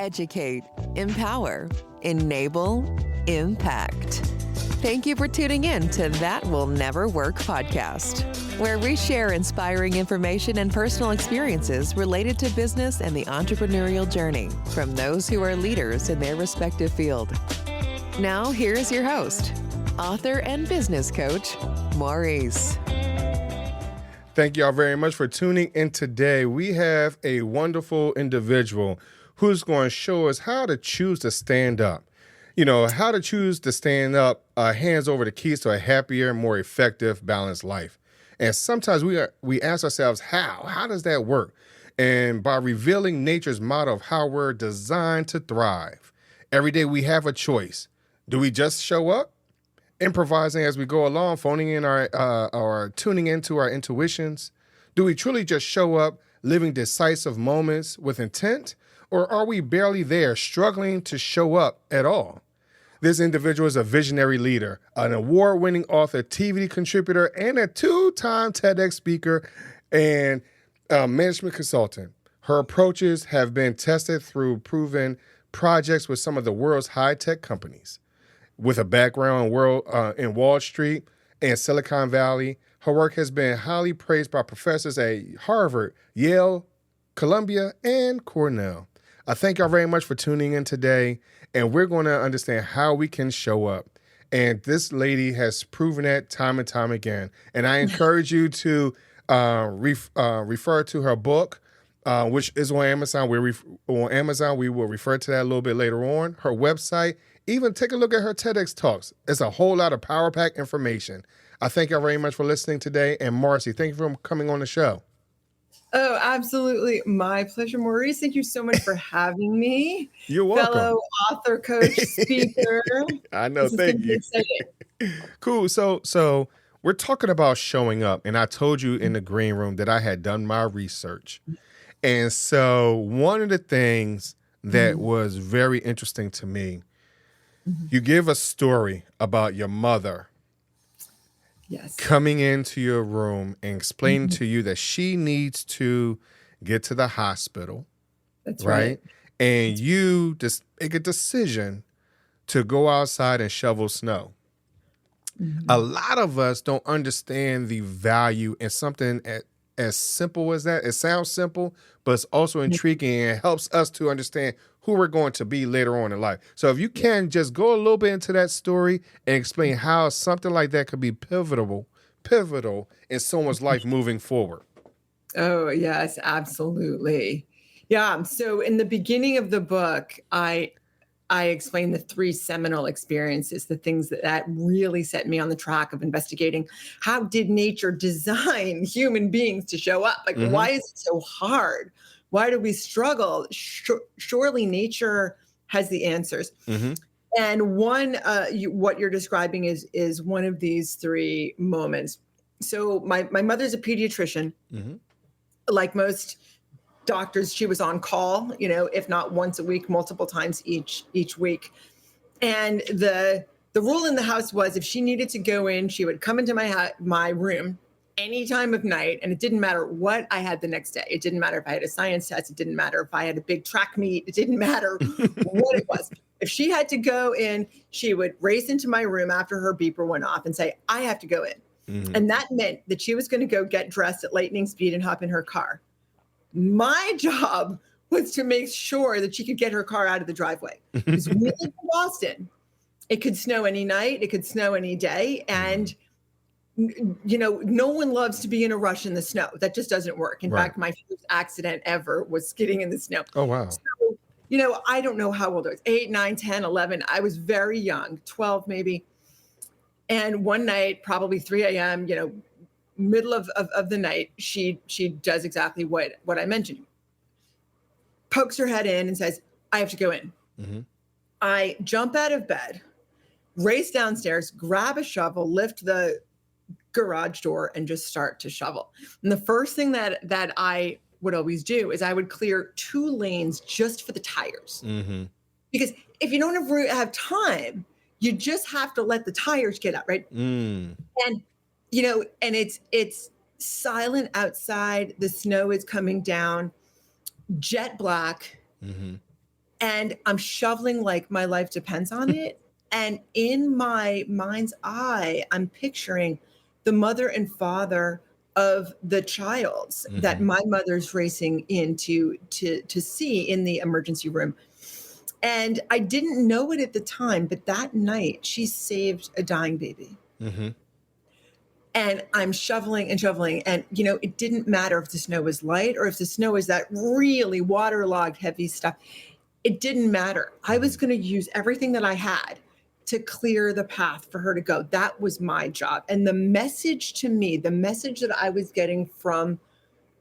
educate, empower, enable, impact. Thank you for tuning in to That Will Never Work podcast, where we share inspiring information and personal experiences related to business and the entrepreneurial journey from those who are leaders in their respective field. Now, here's your host, author and business coach, Maurice. Thank y'all very much for tuning in today. We have a wonderful individual who's going to show us how to choose to stand up. How to choose to stand up, hands over the keys to a happier, more effective, balanced life. And sometimes we ask ourselves, how does that work? And by revealing nature's model of how we're designed to thrive. Every day we have a choice. Do we just show up? Improvising as we go along, phoning in or tuning into our intuitions? Do we truly just show up, living decisive moments with intent? Or are we barely there, struggling to show up at all? This individual is a visionary leader, an award-winning author, TV contributor, and a two-time TEDx speaker and management consultant. Her approaches have been tested through proven projects with some of the world's high-tech companies. With a background in Wall Street and Silicon Valley, her work has been highly praised by professors at Harvard, Yale, Columbia, and Cornell. I thank y'all very much for tuning in today, and we're going to understand how we can show up. And this lady has proven that time and time again. And I encourage you to refer to her book, which is on Amazon. We will refer to that a little bit later on. Her website. Even take a look at her TEDx talks. It's a whole lot of power-packed information. I thank y'all very much for listening today. And Marcy, thank you for coming on the show. Oh, absolutely. My pleasure, Maurice. Thank you so much for having me. You're welcome. Fellow author, coach, speaker. I know. Thank you. Cool. So we're talking about showing up. And I told you in the green room that I had done my research. And so one of the things that was very interesting to me, you give a story about your mother coming into your room and explaining to you that she needs to get to the hospital. That's right. And you just make a decision to go outside and shovel snow. A lot of us don't understand the value in something as simple as that. It sounds simple, but it's also intriguing and helps us to understand who we're going to be later on in life. So if you can just go a little bit into that story and explain how something like that could be pivotal in someone's life moving forward. Oh, yes, absolutely. Yeah. So in the beginning of the book, I explain the three seminal experiences, the things that really set me on the track of investigating how did nature design human beings to show up? Like, why is it so hard? Why do we struggle? Surely nature has the answers. And one, what you're describing is one of these three moments. So my mother's a pediatrician. Like most doctors, she was on call, if not once a week, multiple times each week. And the rule in the house was if she needed to go in, she would come into my room any time of night. And it didn't matter what I had the next day. It didn't matter if I had a science test. It didn't matter if I had a big track meet. It didn't matter what it was. If she had to go in, she would race into my room after her beeper went off and say, I have to go in. And that meant that she was going to go get dressed at lightning speed and hop in her car. My job was to make sure that she could get her car out of the driveway. Because we live in Boston. It could snow any night. It could snow any day. And, no one loves to be in a rush in the snow. That just doesn't work. In fact, my first accident ever was skidding in the snow. Oh, wow. So, I don't know how old I was, 8, 9, 10, 11. I was very young, 12 maybe. And one night, probably 3 a.m., middle of the night, she does exactly what I mentioned. Pokes her head in and says, I have to go in. I jump out of bed, race downstairs, grab a shovel, lift the garage door, and just start to shovel. And the first thing that I would always do is I would clear 2 lanes just for the tires. Because if you don't have time, you just have to let the tires get out, right? And it's silent outside. The snow is coming down, jet black. and I'm shoveling like my life depends on it. And in my mind's eye, I'm picturing the mother and father of the child that my mother's racing in to see in the emergency room. And I didn't know it at the time, but that night she saved a dying baby. And I'm shoveling and shoveling. And, it didn't matter if the snow was light or if the snow was that really waterlogged, heavy stuff. It didn't matter. I was going to use everything that I had to clear the path for her to go. That was my job. And the message to me, the message that I was getting from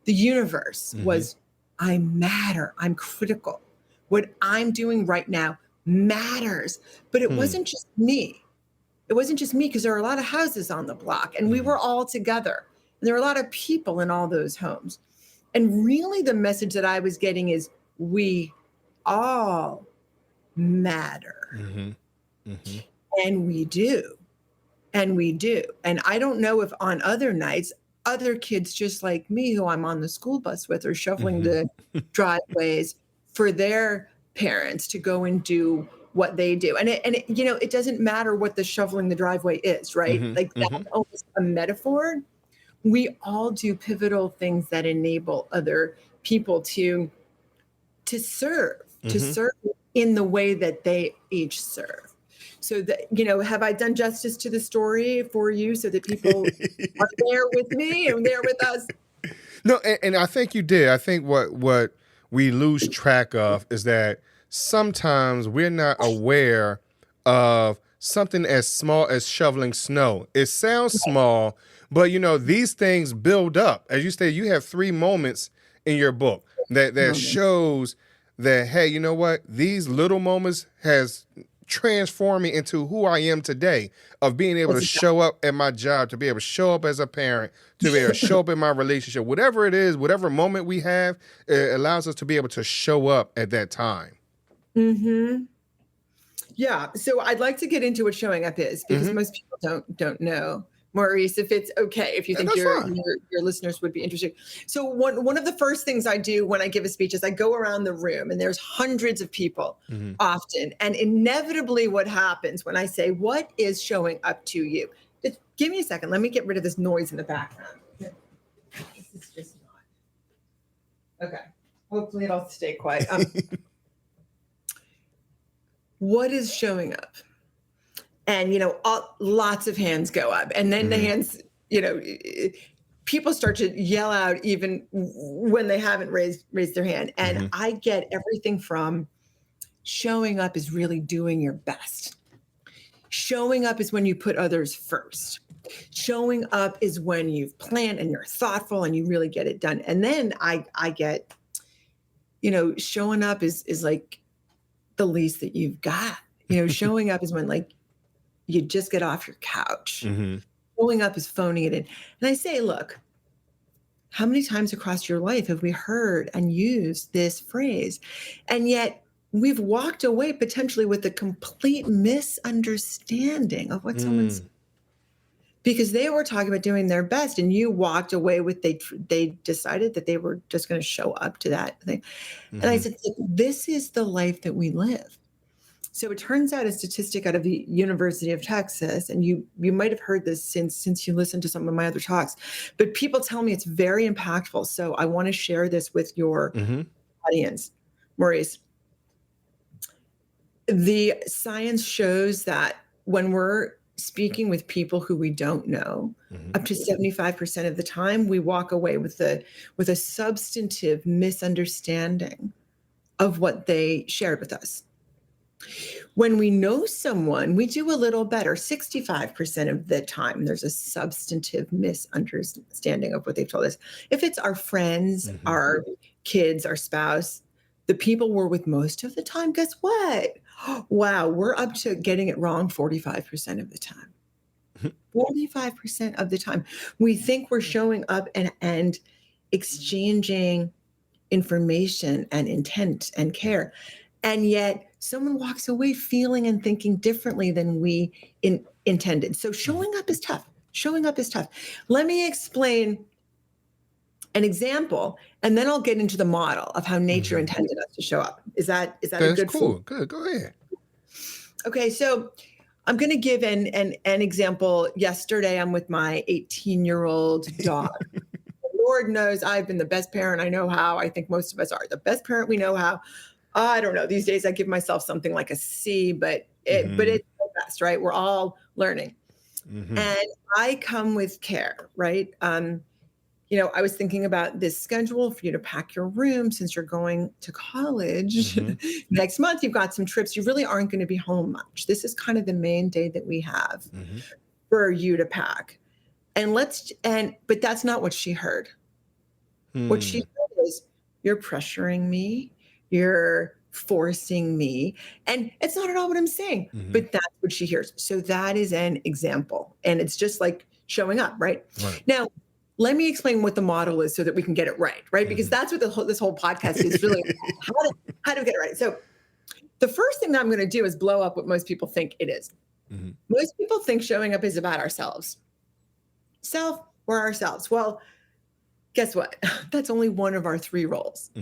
the universe was, I matter. I'm critical. What I'm doing right now matters. But it wasn't just me. It wasn't just me, because there are a lot of houses on the block and we were all together. And there were a lot of people in all those homes. And really the message that I was getting is, we all matter. And we do. And we do. And I don't know if on other nights, other kids just like me who I'm on the school bus with are shoveling the driveways for their parents to go and do what they do. And it doesn't matter what the shoveling the driveway is, right? Like that's almost a metaphor. We all do pivotal things that enable other people to serve, to serve in the way that they each serve. So that, have I done justice to the story for you so that people are there with me and there with us? No, and I think you did. I think what we lose track of is that sometimes we're not aware of something as small as shoveling snow. It sounds small, but these things build up. As you say, you have 3 moments in your book that shows that, hey, you know what? These little moments has transformed me into who I am today, of being able to show up at my job, to be able to show up as a parent, to be able to show up in my relationship, whatever it is, whatever moment we have, it allows us to be able to show up at that time. Yeah. So I'd like to get into what showing up is, because most people don't know. Maurice, if it's okay, if you think your listeners would be interested. So one of the first things I do when I give a speech is I go around the room, and there's hundreds of people often. And inevitably what happens when I say, what is showing up to you? Just give me a second. Let me get rid of this noise in the background. This is just not. Okay. Hopefully it'll stay quiet. What is showing up? And, lots of hands go up, and then the hands, people start to yell out even when they haven't raised their hand. And I get everything from showing up is really doing your best. Showing up is when you put others first. Showing up is when you've planned and you're thoughtful and you really get it done. And then I get, showing up is like the least that you've got. Showing up is when you just get off your couch. Showing up is phoning it in. And I say, look, how many times across your life have we heard and used this phrase? And yet we've walked away potentially with a complete misunderstanding of what someone's, because they were talking about doing their best, and you walked away with they decided that they were just going to show up to that thing. And I said, this is the life that we live. So it turns out a statistic out of the University of Texas, and you might have heard this since you listened to some of my other talks, but people tell me it's very impactful. So I want to share this with your audience. Maurice, the science shows that when we're speaking with people who we don't know, up to 75% of the time, we walk away with a substantive misunderstanding of what they shared with us. When we know someone, we do a little better. 65% of the time, there's a substantive misunderstanding of what they've told us. If it's our friends, our kids, our spouse, the people we're with most of the time, guess what? Wow, we're up to getting it wrong 45% of the time. 45% of the time. We think we're showing up and exchanging information and intent and care. And yet someone walks away feeling and thinking differently than we intended. So showing up is tough. Showing up is tough. Let me explain an example, and then I'll get into the model of how nature intended us to show up. Is that a That's good cool. Good. Go ahead. Okay, so I'm going to give an example. Yesterday, I'm with my 18-year-old dog. Lord knows I've been the best parent I know how. I think most of us are the best parent we know how. I don't know. These days, I give myself something like a C, but it's the best, right? We're all learning. And I come with care, right? I was thinking about this schedule for you to pack your room since you're going to college. Next month, you've got some trips. You really aren't going to be home much. This is kind of the main day that we have for you to pack. But that's not what she heard. What she heard is, you're pressuring me. You're forcing me. And it's not at all what I'm saying, but that's what she hears. So that is an example. And it's just like showing up, right? Now, let me explain what the model is so that we can get it right? Because that's what this whole podcast is really about, how to get it right. So the first thing that I'm going to do is blow up what most people think it is. Most people think showing up is about ourselves. Self or ourselves. Well, guess what? That's only one of our three roles.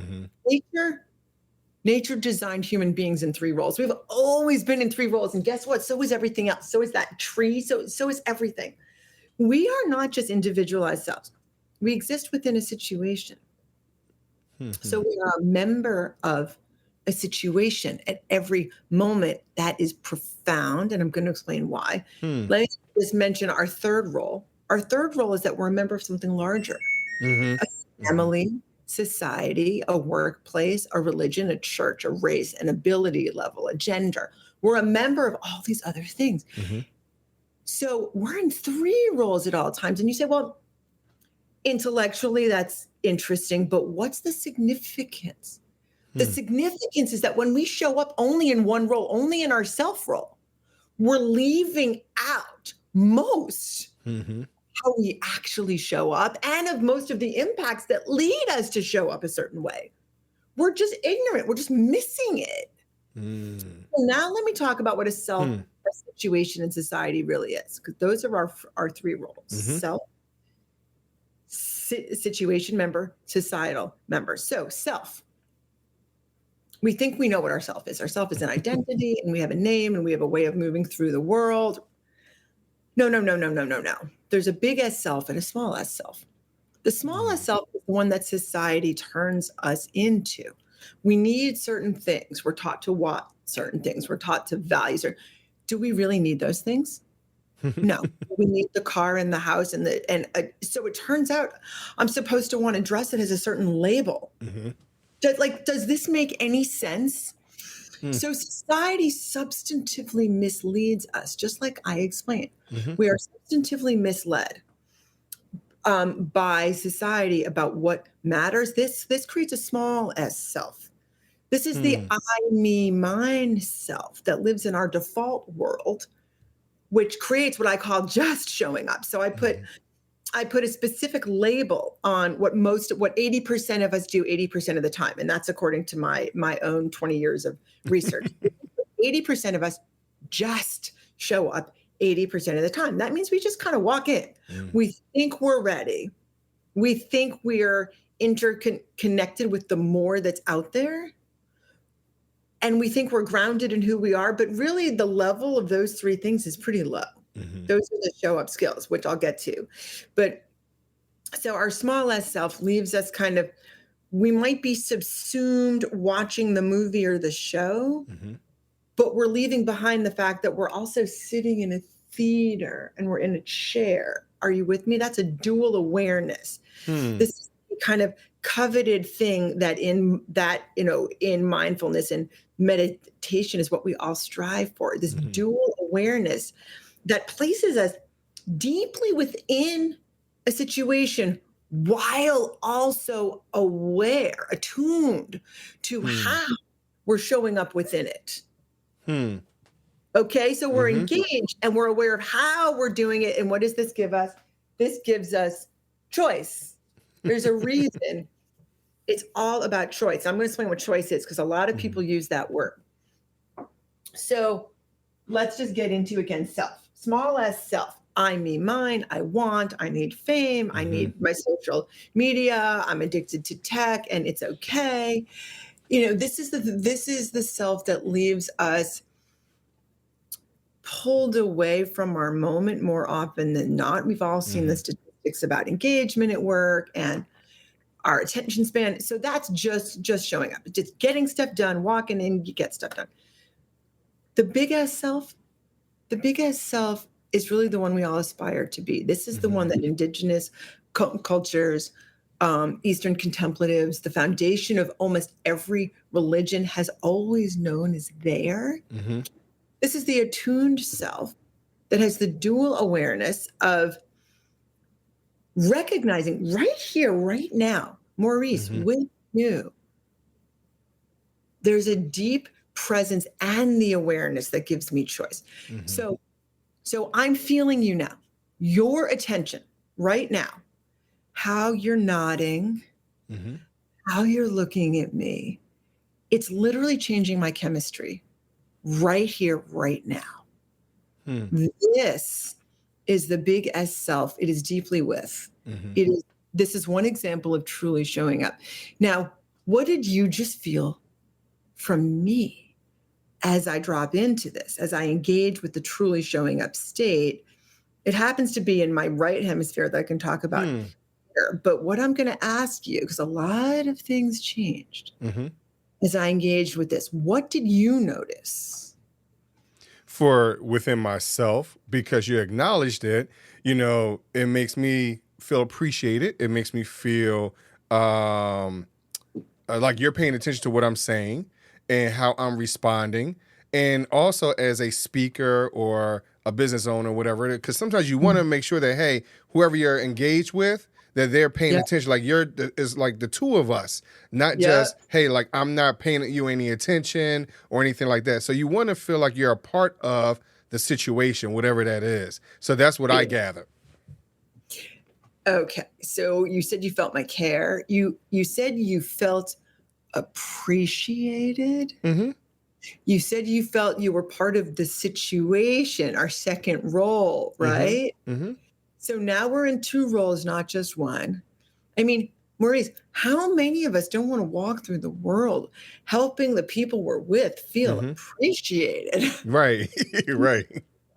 Nature designed human beings in three roles. We've always been in three roles. And guess what? So is everything else. So is that tree. So is everything. We are not just individualized selves. We exist within a situation. So we are a member of a situation at every moment. That is profound. And I'm going to explain why. Let me just mention our third role. Our third role is that we're a member of something larger. A family, society, a workplace, a religion, a church, a race, an ability level, a gender. We're a member of all these other things. So we're in three roles at all times. And you say, well, intellectually, that's interesting, but what's the significance? The significance is that when we show up only in one role, only in our self role, we're leaving out most how we actually show up and of most of the impacts that lead us to show up a certain way. We're just ignorant. We're just missing it. So now let me talk about what a situation in society really is, because those are our three roles: self, situation member, societal member. So self. We think we know what our self is. Our self is an identity, and we have a name, and we have a way of moving through the world. No. There's a big S self and a small s self. The small s self is the one that society turns us into. We need certain things. We're taught to want certain things. We're taught to value certain. Do we really need those things? No. We need the car and the house so it turns out I'm supposed to want to dress it as a certain label. Does this make any sense? So society substantively misleads us, just like I explained. We are substantively misled by society about what matters. This creates a small s self. This is the I, me, mine self that lives in our default world, which creates what I call just showing up. So I put a specific label on what 80% of us do 80% of the time. And that's according to my own 20 years of research. 80% of us just show up 80% of the time. That means we just kind of walk in. We think we're ready. We think we're interconnected with the more that's out there. And we think we're grounded in who we are. But really, the level of those three things is pretty low. Those are the show up skills, which I'll get to. But so our small s self leaves us we might be subsumed watching the movie or the show, but we're leaving behind the fact that we're also sitting in a theater and we're in a chair. Are you with me? That's a dual awareness. This is the kind of coveted thing that in mindfulness and meditation is what we all strive for. This dual awareness that places us deeply within a situation while also aware, attuned to how we're showing up within it. Okay, so we're engaged and we're aware of how we're doing it. And what does this give us? This gives us choice. There's a reason. It's all about choice. I'm going to explain what choice is because a lot of people use that word. So let's just get into, again, self. Small s self. I, me, mine, I want, I need fame, I need my social media, I'm addicted to tech, and it's okay. This is the self that leaves us pulled away from our moment more often than not. We've all seen the statistics about engagement at work and our attention span. So that's just showing up, just getting stuff done, walking in, you get stuff done. The big ass self is really the one we all aspire to be. This is the one that indigenous cultures, Eastern contemplatives, the foundation of almost every religion has always known is there. This is the attuned self that has the dual awareness of recognizing right here, right now, Maurice, with you, there's a deep presence and the awareness that gives me choice. So I'm feeling you now, your attention right now, how you're nodding, how you're looking at me. It's literally changing my chemistry right here, right now. This is the big S self. It is deeply with. This is one example of truly showing up. Now, what did you just feel from me as I drop into this, as I engage with the truly showing up state? It happens to be in my right hemisphere that I can talk about here. But what I'm going to ask you, because a lot of things changed as I engaged with this, what did you notice? For within myself, because you acknowledged it, it makes me feel appreciated. It makes me feel like you're paying attention to what I'm saying and how I'm responding. And also as a speaker or a business owner, whatever it is, because sometimes you want to make sure that, hey, whoever you're engaged with, that they're paying attention. Like it's like the two of us, not just, hey, like I'm not paying you any attention or anything like that. So you want to feel like you're a part of the situation, whatever that is. So that's what I gather. Okay. So you said you felt my care. You said you felt appreciated. You said you felt you were part of the situation, our second role, right? So now we're in two roles, not just one. I mean, Maurice, how many of us don't want to walk through the world helping the people we're with feel appreciated? Right.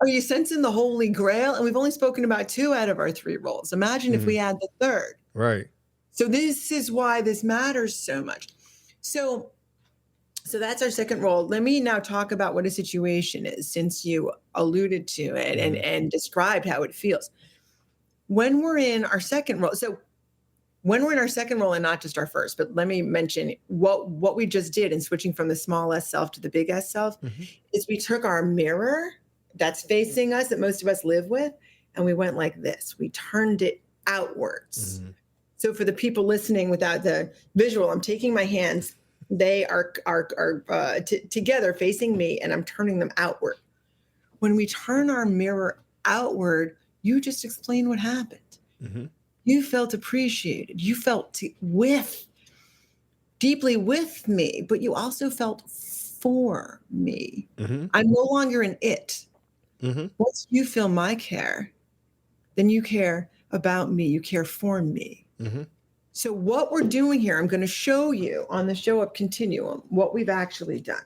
Are you sensing the holy grail? And we've only spoken about 2 out of our 3 roles. Imagine if we add the third. Right. So this is why this matters so much. So that's our second role. Let me now talk about what a situation is, since you alluded to it and described how it feels. When we're in our second role, and not just our first, but let me mention what we just did in switching from the small S self to the big S self, is we took our mirror that's facing us, that most of us live with, and we went like this. We turned it outwards. So for the people listening without the visual, I'm taking my hands, they are together facing me, and I'm turning them outward. When we turn our mirror outward, you just explained what happened. You felt appreciated. You felt deeply with me, but you also felt for me. I'm no longer an it. Once you feel my care, then you care about me. You care for me. So what we're doing here, I'm going to show you on the Show Up Continuum what we've actually done.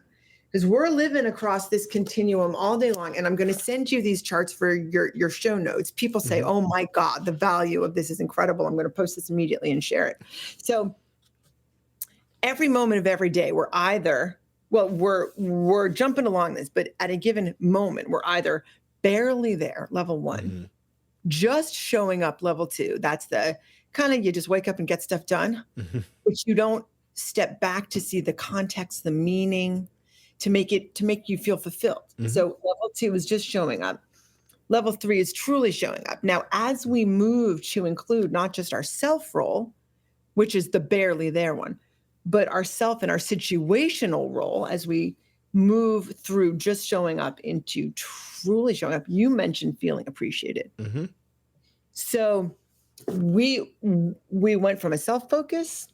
Because we're living across this continuum all day long. And I'm going to send you these charts for your show notes. People say, oh my God, the value of this is incredible. I'm going to post this immediately and share it. So every moment of every day, we're jumping along this, but at a given moment, we're either barely there, level 1, just showing up, level 2. That's the kind of, you just wake up and get stuff done, but you don't step back to see the context, the meaning, to make you feel fulfilled. So level 2 is just showing up. Level 3 is truly showing up. Now, as we move to include not just our self role, which is the barely there one, but our self and our situational role, as we move through just showing up into truly showing up, you mentioned feeling appreciated. So we went from a self-focus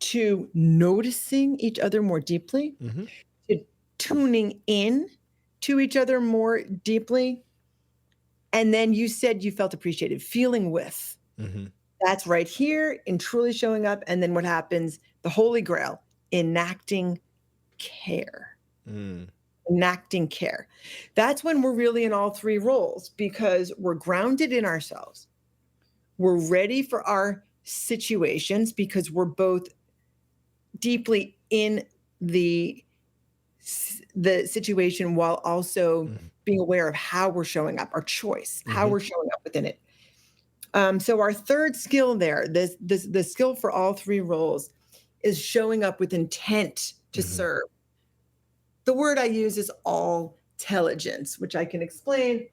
to noticing each other more deeply, to tuning in to each other more deeply, And then you said you felt appreciated, feeling with. Mm-hmm. That's right here in truly showing up. And then what happens? The Holy Grail, enacting care. Enacting care. That's when we're really in all three roles, because we're grounded in ourselves. We're ready for our situations because we're both deeply in the situation while also being aware of how we're showing up, our choice, how we're showing up within it. So our third skill there, the skill for all three roles, is showing up with intent to serve. The word I use is all intelligence, which I can explain.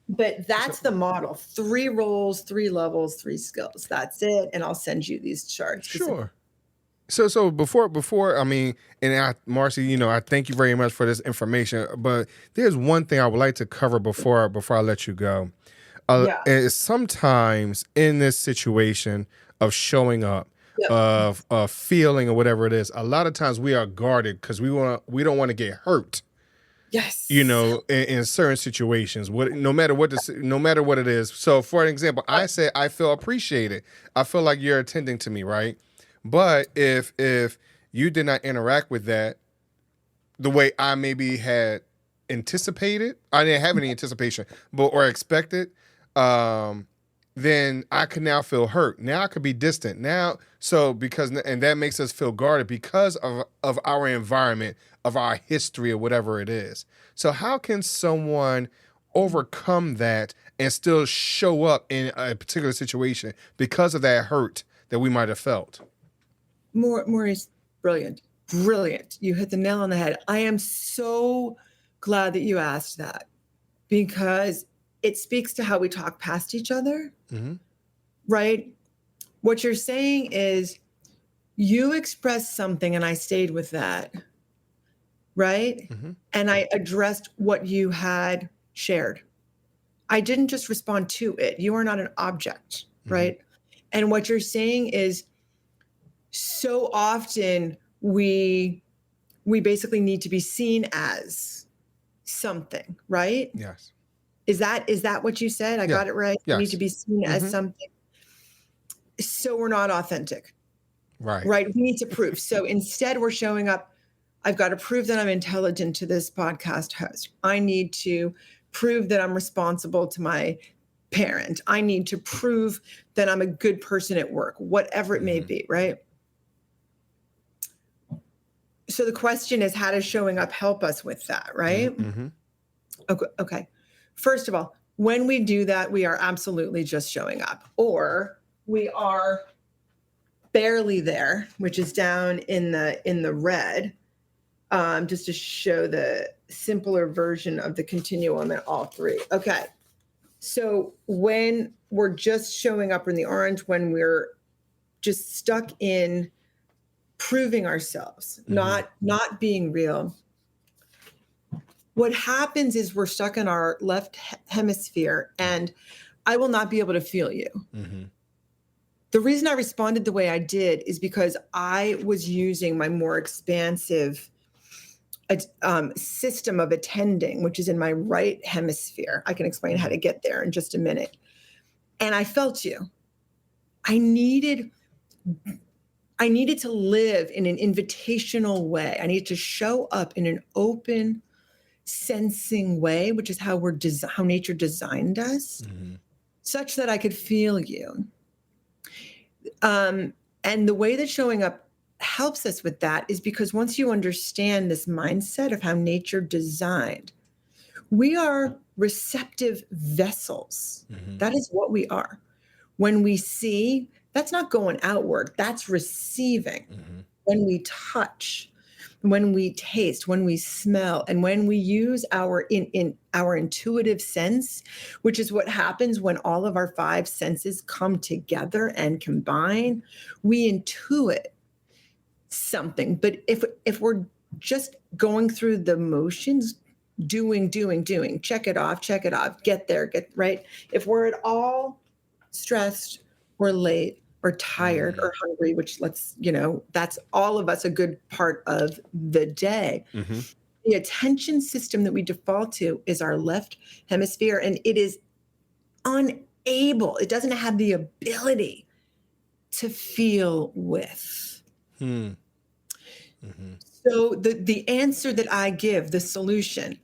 But that's the model. 3 roles, 3 levels, 3 skills. That's it. And I'll send you these charts. Sure. So before I mean, Marcy, I thank you very much for this information. But there's one thing I would like to cover before I let you go. Is sometimes in this situation of showing up, of feeling or whatever it is, a lot of times we are guarded because we don't want to get hurt. Yes. In certain situations, no matter what it is. So for an example, I say I feel appreciated. I feel like you're attending to me, right? But if you did not interact with that the way I maybe had anticipated, I didn't have any anticipation, or expected, then I could now feel hurt. Now I could be distant. Now, and that makes us feel guarded because of our environment, of our history, or whatever it is. So how can someone overcome that and still show up in a particular situation because of that hurt that we might have felt? Maurice, brilliant. You hit the nail on the head. I am so glad that you asked that, because it speaks to how we talk past each other, right? What you're saying is you expressed something and I stayed with that, right? And I addressed what you had shared. I didn't just respond to it. You are not an object, right? And what you're saying is, so often we basically need to be seen as something, right? Yes. Is that what you said? I got it right? Yes. We need to be seen as something. So we're not authentic. Right. We need to prove. So instead we're showing up. I've got to prove that I'm intelligent to this podcast host. I need to prove that I'm responsible to my parent. I need to prove that I'm a good person at work, whatever it may be, right? So the question is, how does showing up help us with that, right? Okay. First of all, when we do that, we are absolutely just showing up, or we are barely there, which is down in the red, just to show the simpler version of the continuum at all 3. Okay. So when we're just showing up in the orange, when we're just stuck in proving ourselves, not being real, what happens is we're stuck in our left hemisphere, and I will not be able to feel you. The reason I responded the way I did is because I was using my more expansive system of attending, which is in my right hemisphere. I can explain how to get there in just a minute. And I felt you. I needed to live in an invitational way. I needed to show up in an open, sensing way, which is how how nature designed us, such that I could feel you. And the way that showing up helps us with that is because once you understand this mindset of how nature designed, we are receptive vessels. That is what we are. When we see, that's not going outward, that's receiving. When we touch, when we taste, when we smell, and when we use our intuitive sense, which is what happens when all of our 5 senses come together and combine, we intuit something. But if we're just going through the motions, doing, check it off, get there, get right. If we're at all stressed or late or tired or hungry, which that's all of us a good part of the day. the attention system that we default to is our left hemisphere, and it is unable, it doesn't have the ability to feel with. So the answer that I give, the solution,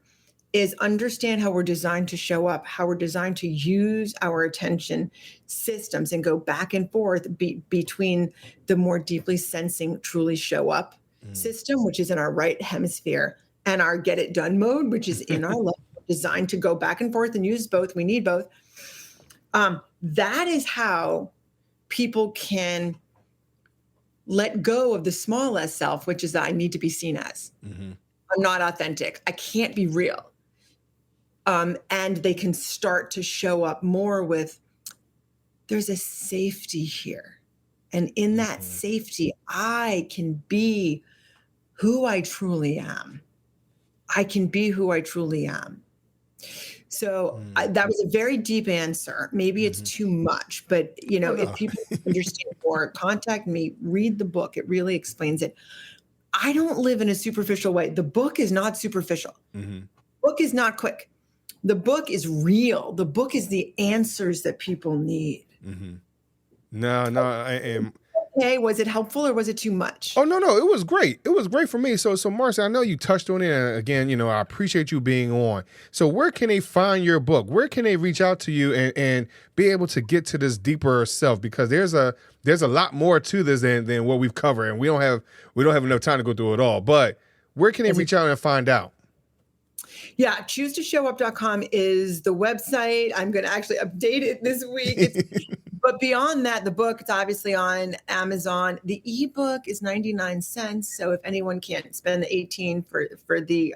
is understand how we're designed to show up, how we're designed to use our attention systems and go back and forth between the more deeply sensing, truly show up system, which is in our right hemisphere, and our get it done mode, which is in our left, designed to go back and forth and use both. We need both. That is how people can let go of the small s self, which is that I need to be seen as. I'm not authentic. I can't be real. And they can start to show up more with, there's a safety here. And in that safety, I can be who I truly am. I can be who I truly am. So that was a very deep answer. Maybe it's too much, but if people understand more, contact me, read the book. It really explains it. I don't live in a superficial way. The book is not superficial. The book is not quick. The book is real. The book is the answers that people need. No, I am. Okay, was it helpful or was it too much? Oh, no, it was great. It was great for me. So Marcy, I know you touched on it. And again, I appreciate you being on. So where can they find your book? Where can they reach out to you and be able to get to this deeper self? Because there's a lot more to this than what we've covered. And we don't have enough time to go through it all. But where can they reach out and find out? Yeah, choosetoshow-up.com is the website. I'm going to actually update it this week. But beyond that, the book, it's obviously on Amazon. The ebook is 99 cents. So if anyone can't spend the 18 for the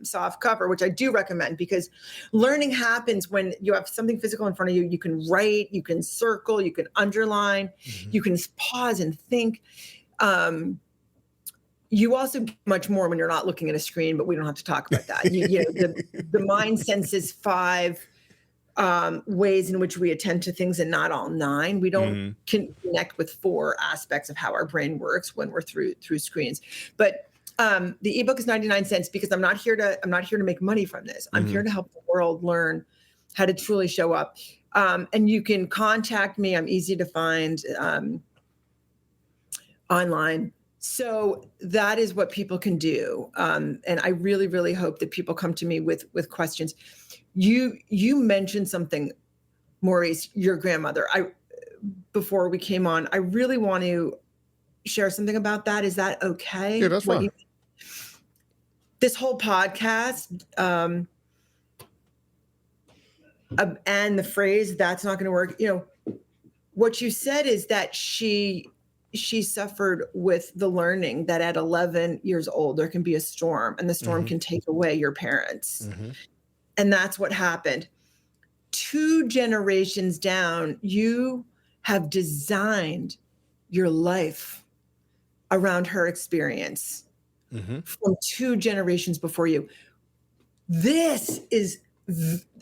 soft cover, which I do recommend, because learning happens when you have something physical in front of you. You can write, you can circle, you can underline, you can pause and think. You also get much more when you're not looking at a screen, but we don't have to talk about that. The mind senses 5 ways in which we attend to things and not all 9. We don't connect with 4 aspects of how our brain works when we're through screens. But the ebook is 99 cents because I'm not here to make money from this. I'm here to help the world learn how to truly show up. And you can contact me. I'm easy to find online. So that is what people can do. And I really, really hope that people come to me with questions. You mentioned something, Maurice, your grandmother. Before we came on, I really want to share something about that. Is that okay? Yeah, that's fine. This whole podcast and the phrase, that's not going to work. What you said is that she suffered with the learning that at 11 years old, there can be a storm and the storm can take away your parents. And that's what happened. 2 generations down, you have designed your life around her experience from 2 generations before you. This is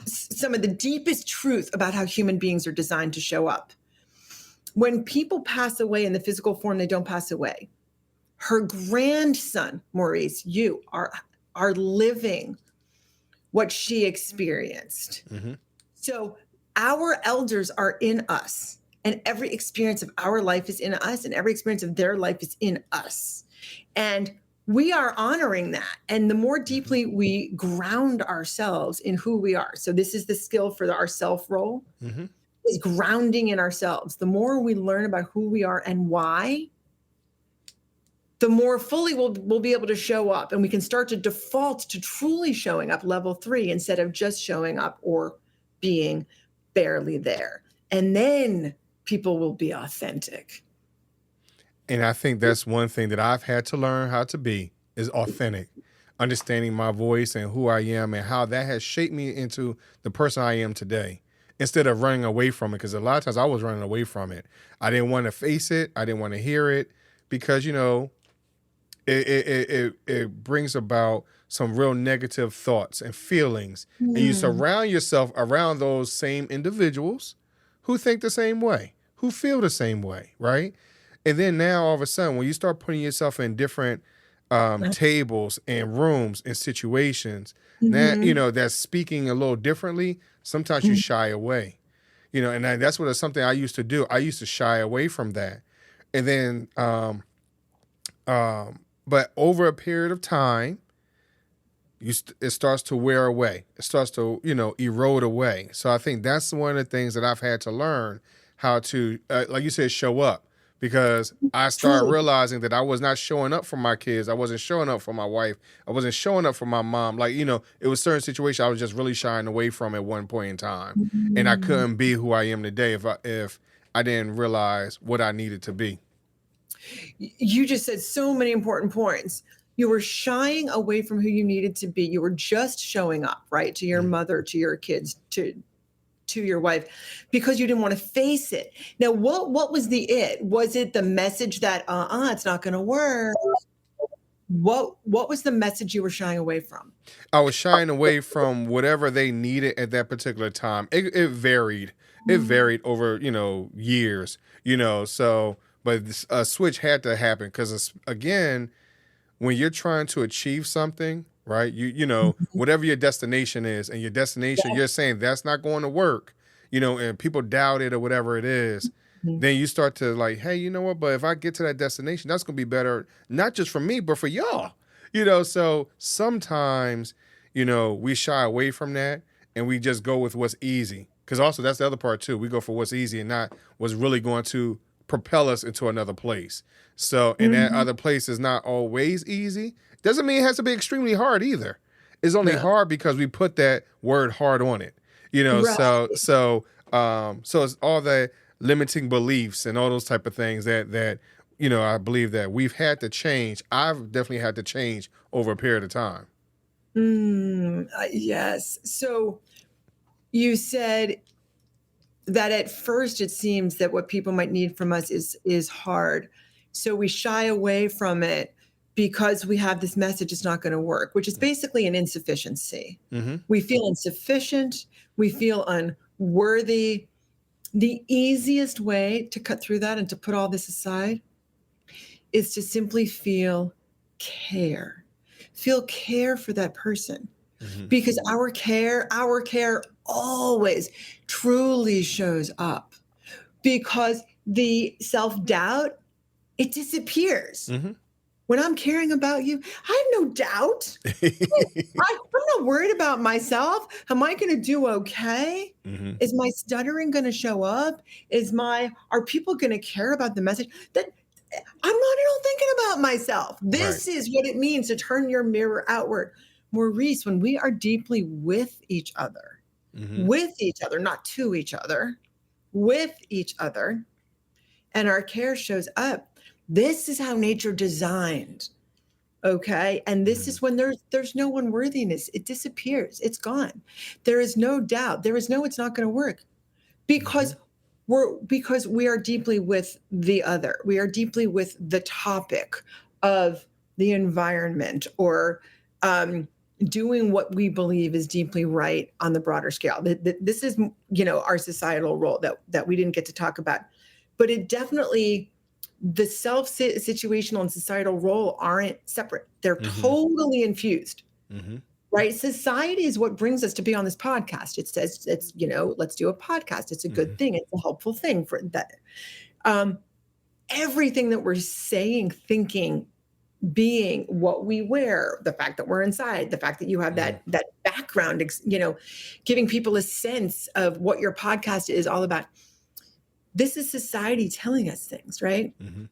some of the deepest truth about how human beings are designed to show up. When people pass away in the physical form, they don't pass away. Her grandson, Maurice, you are living what she experienced. So our elders are in us, and every experience of our life is in us, and every experience of their life is in us. And we are honoring that. And the more deeply we ground ourselves in who we are. So this is the skill for our self role. Is grounding in ourselves. The more we learn about who we are and why, the more fully we'll be able to show up, and we can start to default to truly showing up level 3 instead of just showing up or being barely there. And then people will be authentic. And I think that's one thing that I've had to learn how to be is authentic, understanding my voice and who I am and how that has shaped me into the person I am today. Instead of running away from it, because a lot of times I was running away from it. I didn't want to face it. I didn't want to hear it because, it brings about some real negative thoughts and feelings. And you surround yourself around those same individuals who think the same way, who feel the same way, right? And then now all of a sudden, when you start putting yourself in different tables and rooms and situations that, Mhm. that's speaking a little differently, sometimes you Mhm. shy away, and that's what something I used to do. I used to shy away from that. And then, but over a period of time, it starts to wear away. It starts to, erode away. So I think that's one of the things that I've had to learn how to, like you said, show up, because I started Truly. realizing that I was not showing up for my kids. I wasn't showing up for my wife. I wasn't showing up for my mom. Like, it was certain situations I was just really shying away from at one point in time. And I Mm. couldn't be who I am today if I didn't realize what I needed to be. You just said so many important points. You were shying away from who you needed to be. You were just showing up, right? To your Mhm. mother, to your kids, to your wife, because you didn't want to face it. Now, what was the it? Was it the message that it's not going to work? What was the message you were shying away from? I was shying away from whatever they needed at that particular time. It varied. It Mm. varied over, years, so, but a switch had to happen because, again, when you're trying to achieve something, right? Whatever your destination is, and your destination, you're saying that's not going to work, and people doubt it or whatever it is, Mhm. then you start to like, hey, you know what? But if I get to that destination, that's going to be better, not just for me, but for y'all, So sometimes, we shy away from that and we just go with what's easy. Because also that's the other part too. We go for what's easy and not what's really going to propel us into another place. So, and that Mhm. other place is not always easy. Doesn't mean it has to be extremely hard either. It's only No. hard because we put that word hard on it. Right. So it's all the limiting beliefs and all those type of things that I believe that we've had to change. I've definitely had to change over a period of time. Yes. So you said that at first it seems that what people might need from us is hard. So we shy away from it because we have this message it's not going to work, which is basically an insufficiency. Mm-hmm. We feel insufficient, we feel unworthy. The easiest way to cut through that and to put all this aside is to simply feel care. Feel care for that person, Mm-hmm. because our care always truly shows up, because the self-doubt, it disappears Mm-hmm. when I'm caring about you. I have no doubt. I'm not worried about myself. Am I going to do okay? Mm-hmm. Is my stuttering going to show up? Are people going to care about the message? That I'm not at all thinking about myself. Right. This is what it means to turn your mirror outward. Maurice, when we are deeply Mm-hmm. with each other, not to each other, with each other, and our care shows up, this is how nature designed. Okay. And this Mm-hmm. is when there's no unworthiness. It disappears. It's gone. There is no doubt. There is no it's not going to work, Mm-hmm. because we are deeply with the other. We are deeply with the topic of the environment, or doing what we believe is deeply right on the broader scale. This is, our societal role that we didn't get to talk about, but it definitely, the situational and societal role aren't separate. They're Mm-hmm. totally infused. Mm-hmm. Right. Society is what brings us to be on this podcast. It says let's do a podcast. It's a Mm-hmm. good thing. It's a helpful thing for that. Um, Everything that we're saying, thinking, being, what we wear, the fact that we're inside, the fact that you have Mm-hmm. that background, giving people a sense of what your podcast is all about. This is society telling us things, right? Mm-hmm.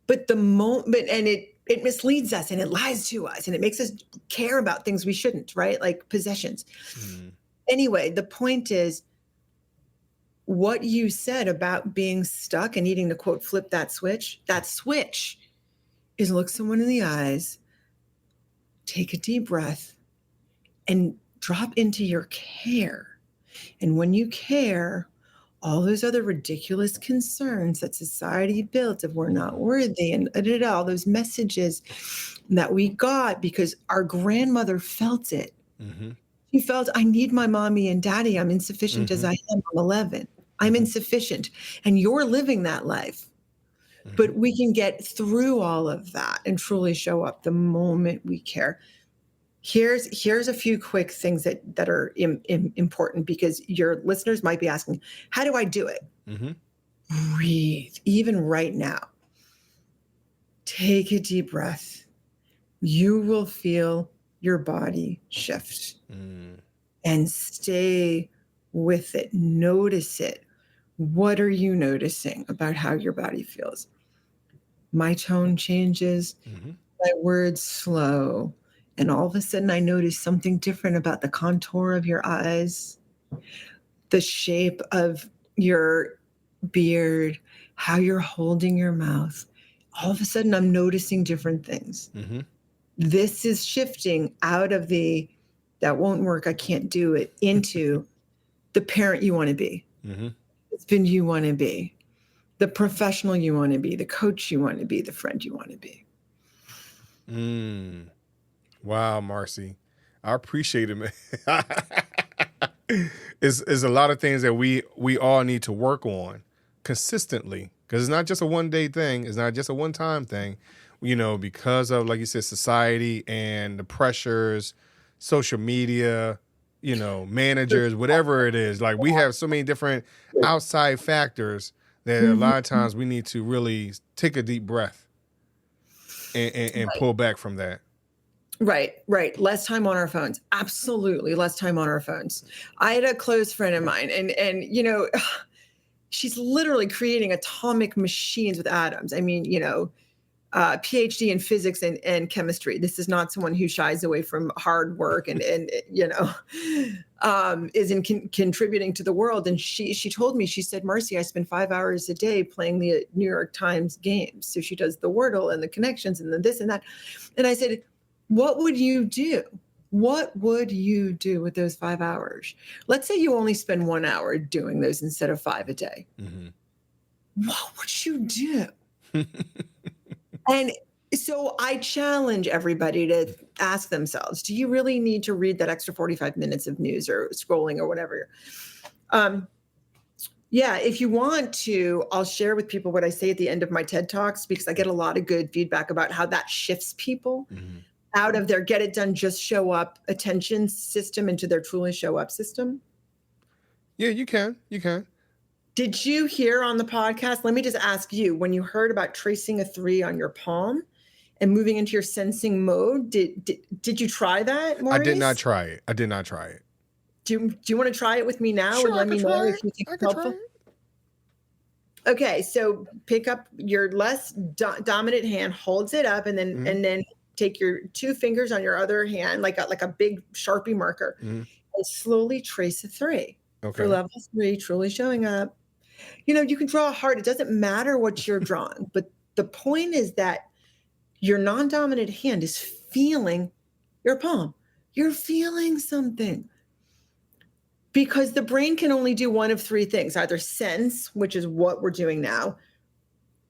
But the moment, and it misleads us and it lies to us and it makes us care about things we shouldn't, right? Like possessions. Mm-hmm. Anyway, the point is, what you said about being stuck and needing to, quote, flip that switch is look someone in the eyes, take a deep breath, and drop into your care. And when you care, all those other ridiculous concerns that society built of we're not worthy and all those messages that we got because our grandmother felt it. Mm-hmm. She felt, I need my mommy and daddy. I'm insufficient as Mm-hmm. I am. I'm 11. I'm insufficient. And you're living that life. but we can get through all of that and truly show up the moment we care. Here's a few quick things that are important, because your listeners might be asking, how do I do it? Breathe, even right now. Take a deep breath. You will feel your body shift and stay with it. Notice it. What are you noticing about how your body feels? My tone changes, my words slow, and all of a sudden I notice something different about the contour of your eyes, the shape of your beard, how you're holding your mouth. All of a sudden I'm noticing different things. This is shifting out of that won't work, I can't do it, into the parent you want to be, the husband you want to be, the professional you want to be, the coach you want to be, the friend you want to be. Wow, Marcy. I appreciate it, man. It's a lot of things that we all need to work on consistently, because it's not just a one-day thing. It's not just a one-time thing, because of, like you said, society and the pressures, social media, managers, whatever it is. Like, we have so many different outside factors that a lot of times we need to really take a deep breath and pull back from that. Right. Less time on our phones. Absolutely. Less time on our phones. I had a close friend of mine, and she's literally creating atomic machines with atoms. I mean, PhD in physics and chemistry. This is not someone who shies away from hard work and isn't contributing to the world. And she told me, she said, Marcy, I spend 5 hours a day playing the New York Times games. So she does the Wordle and the connections and the this and that. And I said, what would you do? What would you do with those 5 hours? Let's say you only spend 1 hour doing those instead of 5 a day. What would you do? And so I challenge everybody to ask themselves, do you really need to read that extra 45 minutes of news or scrolling or whatever? Yeah, if you want to, I'll share with people what I say at the end of my TED Talks, because I get a lot of good feedback about how that shifts people out of their get it done, just show up attention system into their truly show up system. Yeah, you can. Did you hear on the podcast? Let me just ask you, when you heard about tracing a 3 on your palm and moving into your sensing mode, did you try that, Maurice? I did not try it. Do you want to try it with me now? Sure, and let me know if you think it's helpful? Okay, so pick up your less dominant hand, holds it up, and then take your 2 fingers on your other hand, like a big Sharpie marker, and slowly trace a 3. Okay. For level 3, truly showing up. You can draw a heart. It doesn't matter what you're drawing, but the point is that your non-dominant hand is feeling your palm. You're feeling something. Because the brain can only do one of 3 things, either sense, which is what we're doing now,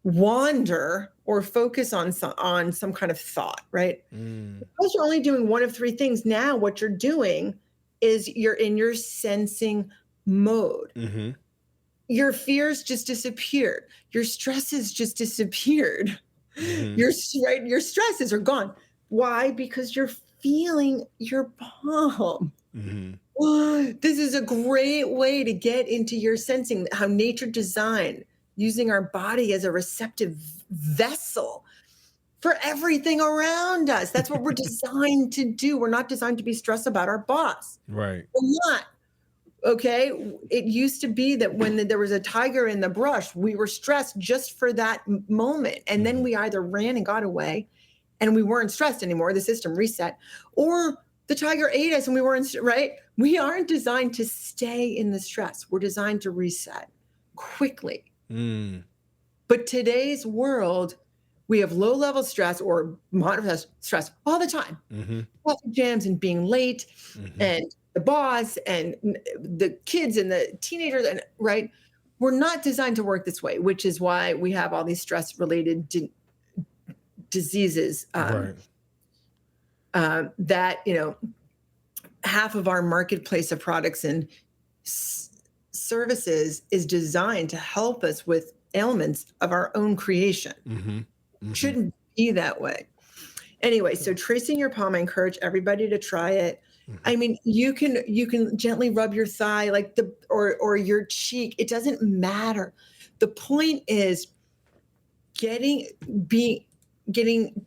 wander, or focus on some kind of thought, right? Because you're only doing one of 3 things now, what you're doing is you're in your sensing mode. Your fears just disappeared. Your stresses just disappeared. Your stresses are gone. Why? Because you're feeling your palm. This is a great way to get into your sensing, how nature designed, using our body as a receptive vessel for everything around us. That's what we're designed to do. We're not designed to be stressed about our boss. Right. We're not. Okay. It used to be that when there was a tiger in the brush, we were stressed just for that moment. And then we either ran and got away and we weren't stressed anymore. The system reset, or the tiger ate us and we weren't, right? We aren't designed to stay in the stress. We're designed to reset quickly. But today's world, we have low level stress or moderate stress all the time. Traffic jams and being late and the boss and the kids and the teenagers, and right? We're not designed to work this way, which is why we have all these stress related diseases that, half of our marketplace of products and services is designed to help us with ailments of our own creation. Shouldn't be that way. Anyway, so tracing your palm, I encourage everybody to try it. I mean, you can gently rub your thigh, like or your cheek. It doesn't matter. The point is getting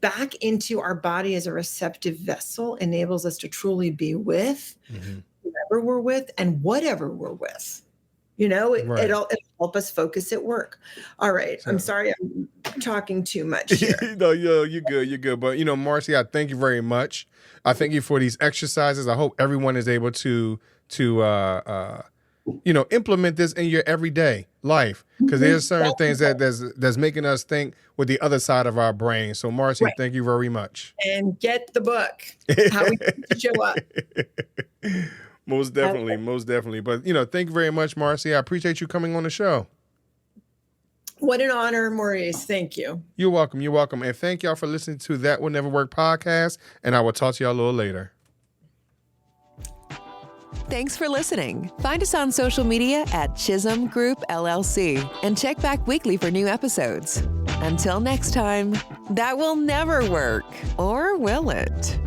back into our body as a receptive vessel enables us to truly be with whoever we're with and whatever we're with. It'll help us focus at work. All right. I'm sorry I'm talking too much here. No, you're good. You're good. But, Marcy, I thank you very much. I thank you for these exercises. I hope everyone is able to implement this in your everyday life, because there's certain things that's making us think with the other side of our brain. So, Marcy, thank you very much. And get the book, How We Show Up. Most definitely. But, thank you very much, Marcy. I appreciate you coming on the show. What an honor, Maurice. Thank you. You're welcome. And thank y'all for listening to That Will Never Work podcast. And I will talk to y'all a little later. Thanks for listening. Find us on social media at Chisholm Group LLC and check back weekly for new episodes. Until next time, that will never work, or will it?